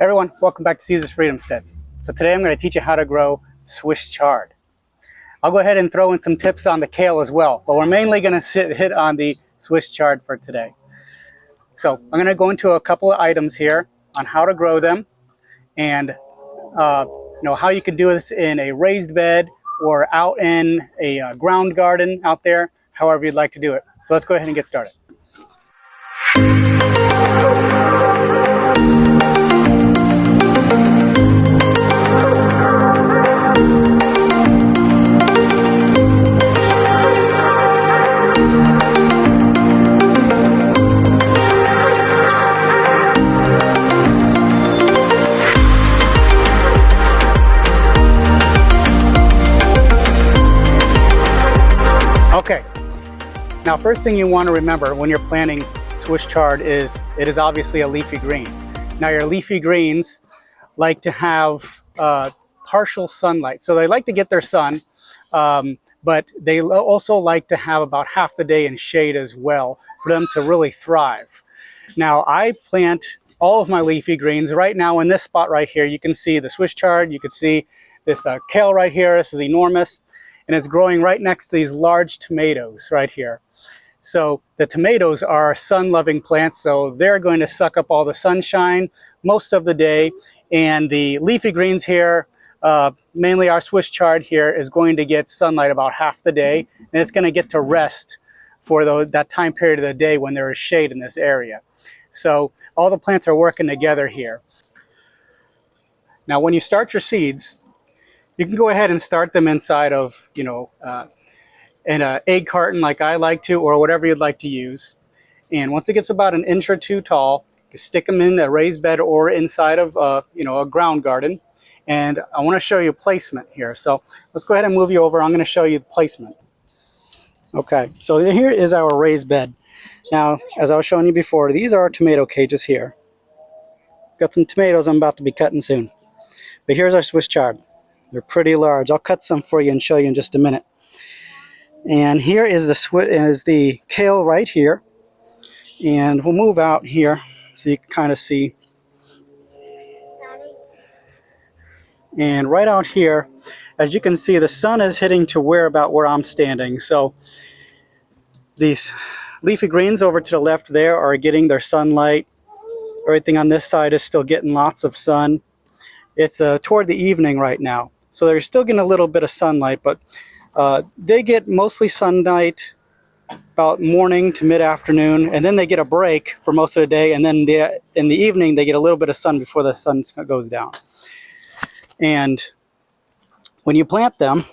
Everyone, welcome back to Caesar's Freedomstead. So today I'm going to teach you how to grow Swiss chard. I'll go ahead and throw in some tips on the kale as well, but we're mainly going to hit on the Swiss chard for today. So I'm going to go into a couple of items here on how to grow them and how you can do this in a raised bed or out in a ground garden out there, however you'd like to do it. So let's go ahead and get started. Okay, now first thing you want to remember when you're planting Swiss chard is it is obviously a leafy green. Now your leafy greens like to have partial sunlight, so they like to get their sun, but they also like to have about half the day in shade as well for them to really thrive. Now I plant all of my leafy greens right now in this spot right here. You can see the Swiss chard, you can see this kale right here. This is enormous. And it's growing right next to these large tomatoes right here. So the tomatoes are sun-loving plants, so they're going to suck up all the sunshine most of the day. And the leafy greens here, mainly our Swiss chard here, is going to get sunlight about half the day, and it's going to get to rest for that time period of the day when there is shade in this area. So all the plants are working together here. Now when you start your seeds, you can go ahead and start them inside of, in an egg carton like I like to, or whatever you'd like to use. And once it gets about an inch or two tall, you stick them in a raised bed or inside of, a ground garden. And I want to show you placement here. So let's go ahead and move you over. I'm going to show you the placement. Okay, so here is our raised bed. Now, as I was showing you before, these are our tomato cages here. Got some tomatoes I'm about to be cutting soon. But here's our Swiss chard. They're pretty large. I'll cut some for you and show you in just a minute. And here is the kale right here. And we'll move out here so you can kind of see. And right out here, as you can see, the sun is hitting to about where I'm standing. So these leafy greens over to the left there are getting their sunlight. Everything on this side is still getting lots of sun. It's toward the evening right now. So they're still getting a little bit of sunlight, but they get mostly sunlight about morning to mid-afternoon, and then they get a break for most of the day, and then in the evening they get a little bit of sun before the sun goes down. And when you plant them,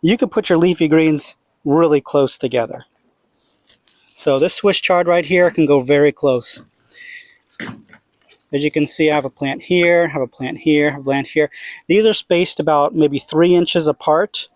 you can put your leafy greens really close together. So this Swiss chard right here can go very close. As you can see, I have a plant here, have a plant here, have a plant here. These are spaced about maybe 3 inches apart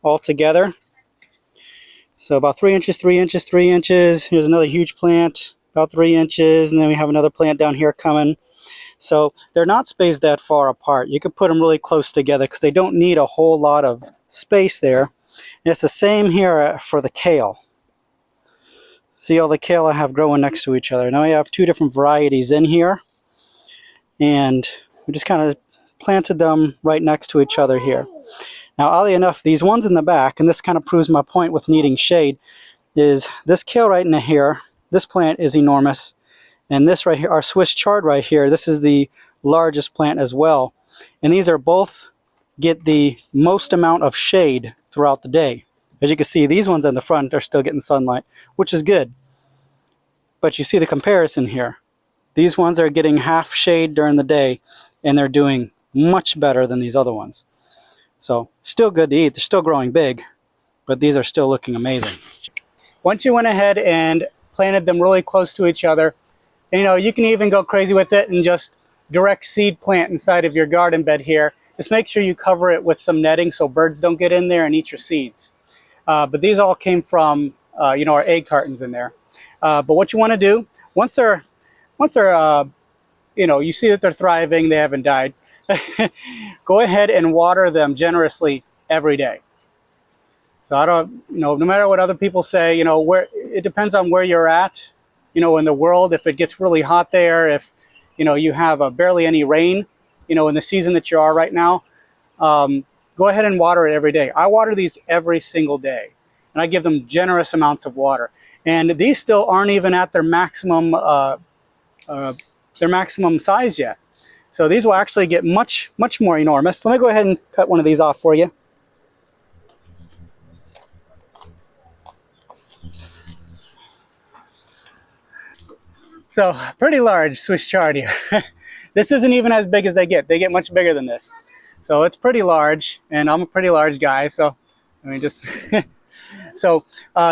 all together. So about 3 inches, 3 inches, 3 inches. Here's another huge plant, about 3 inches. And then we have another plant down here coming. So they're not spaced that far apart. You can put them really close together because they don't need a whole lot of space there. And it's the same here for the kale. See all the kale I have growing next to each other. Now I have two different varieties in here. And we just kind of planted them right next to each other here. Now oddly enough, these ones in the back, and this kind of proves my point with needing shade, is this kale right in here, this plant is enormous. And this right here, our Swiss chard right here, this is the largest plant as well. And these are both get the most amount of shade throughout the day. As you can see, these ones on the front are still getting sunlight, which is good. But you see the comparison here. These ones are getting half shade during the day, and they're doing much better than these other ones. So still good to eat. They're still growing big, but these are still looking amazing. Once you went ahead and planted them really close to each other, and, you can even go crazy with it and just direct seed plant inside of your garden bed here. Just make sure you cover it with some netting so birds don't get in there and eat your seeds. But these all came from, our egg cartons in there. But what you want to do, once they're, you see that they're thriving, they haven't died, go ahead and water them generously every day. So I don't, no matter what other people say, where it depends on where you're at. you know, in the world. If it gets really hot there, if, you know, you have barely any rain, you know, in the season that you are right now, go ahead and water it every day. I water these every single day, and I give them generous amounts of water. And these still aren't even at their maximum size yet. So these will actually get much more enormous. Let me go ahead and cut one of these off for you. So pretty large Swiss chard here. This isn't even as big as they get. They get much bigger than this. So it's pretty large, and I'm a pretty large guy. So I mean, just so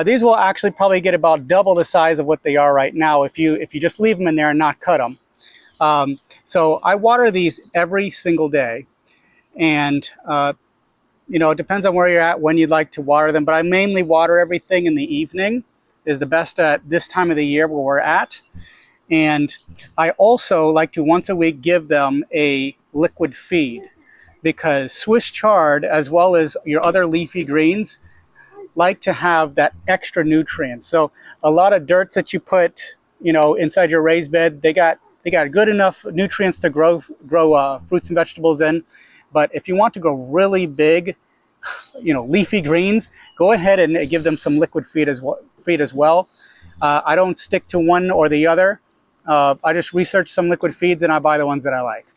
these will actually probably get about double the size of what they are right now if you just leave them in there and not cut them. So I water these every single day, and you know, it depends on where you're at, when you'd like to water them, but I mainly water everything in the evening, is the best at this time of the year where we're at. And I also like to once a week give them a liquid feed, because Swiss chard, as well as your other leafy greens, like to have that extra nutrients. So a lot of dirts that you put, you know, inside your raised bed, they got good enough nutrients to grow fruits and vegetables in. But if you want to grow really big, you know, leafy greens, go ahead and give them some liquid feed as well. I don't stick to one or the other. I just research some liquid feeds and I buy the ones that I like.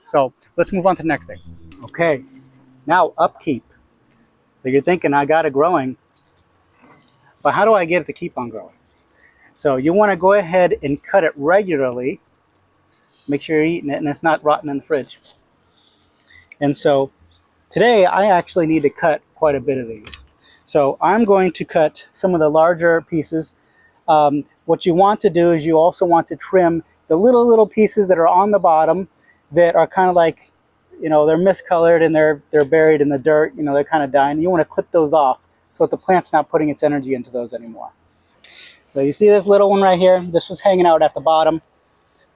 So let's move on to the next thing. Okay, now upkeep. So you're thinking, I got it growing, but how do I get it to keep on growing? So you want to go ahead and cut it regularly. Make sure you're eating it and it's not rotten in the fridge. And so today I actually need to cut quite a bit of these. So I'm going to cut some of the larger pieces. What you want to do is you also want to trim the little pieces that are on the bottom that are kind of like, you know, they're miscolored and they're buried in the dirt, you know, they're kind of dying. You want to clip those off so that the plant's not putting its energy into those anymore. So you see this little one right here? This was hanging out at the bottom,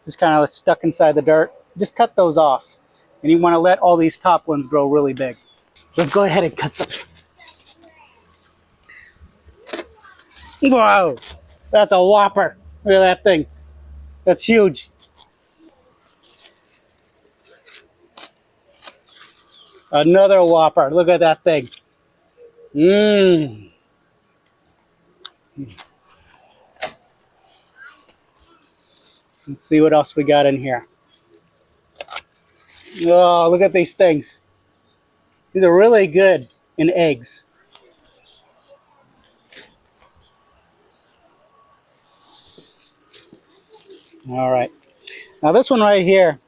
just kind of stuck inside the dirt. Just cut those off. And you want to let all these top ones grow really big. Let's go ahead and cut some. Wow, that's a whopper. Look at that thing. That's huge. Another whopper. Look at that thing. Mmm. Let's see what else we got in here. Oh, look at these things. These are really good in eggs. All right. Now this one right here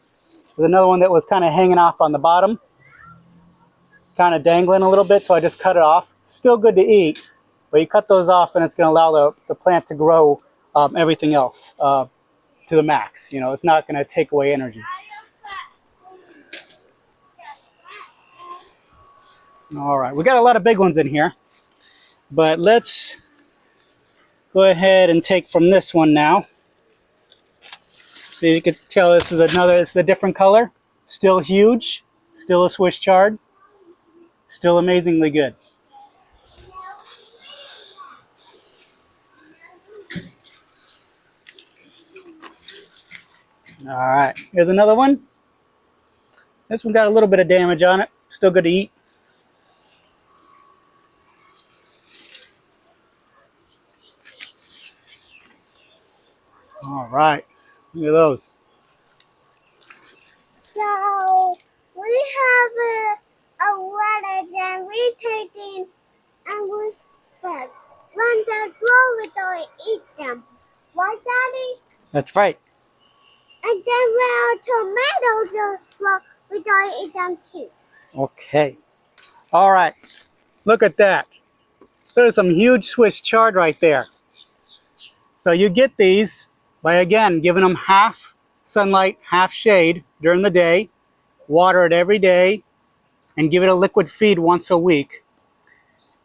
is another one that was kind of hanging off on the bottom, kind of dangling a little bit, so I just cut it off. Still good to eat, but you cut those off and it's going to allow the plant to grow everything else to the max. You know, it's not going to take away energy. All right, we got a lot of big ones in here, but let's go ahead and take from this one now. So you can tell this is a different color. Still huge, still a Swiss chard, still amazingly good. All right, here's another one. This one got a little bit of damage on it, still good to eat. All right, look at those. So we have a lettuce and we take in and we spread. When they grow, we don't eat them. Why, Daddy? That's right. And then when our tomatoes grow, we don't eat them too. Okay. All right. Look at that. There's some huge Swiss chard right there. So you get these by, again, giving them half sunlight, half shade during the day, water it every day, and give it a liquid feed once a week.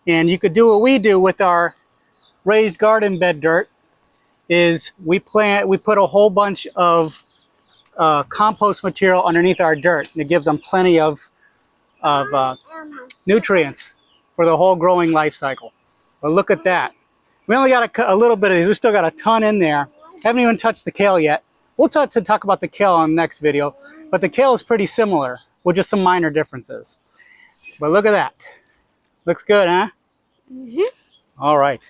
And you could do what we do with our raised garden bed dirt, is we put a whole bunch of compost material underneath our dirt, and it gives them plenty of nutrients for the whole growing life cycle. But look at that. We only got a little bit of these. We still got a ton in there. Haven't even touched the kale yet. We'll talk about the kale on the next video, but the kale is pretty similar with just some minor differences. But look at that. Looks good, huh? All right.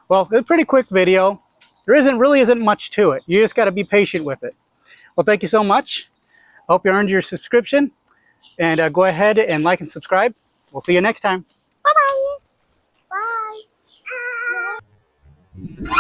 Well, it's a pretty quick video. There really isn't much to it. You just got to be patient with it. Well, thank you so much. I hope you earned your subscription. And go ahead and like and subscribe. We'll see you next time. Bye-bye. Bye.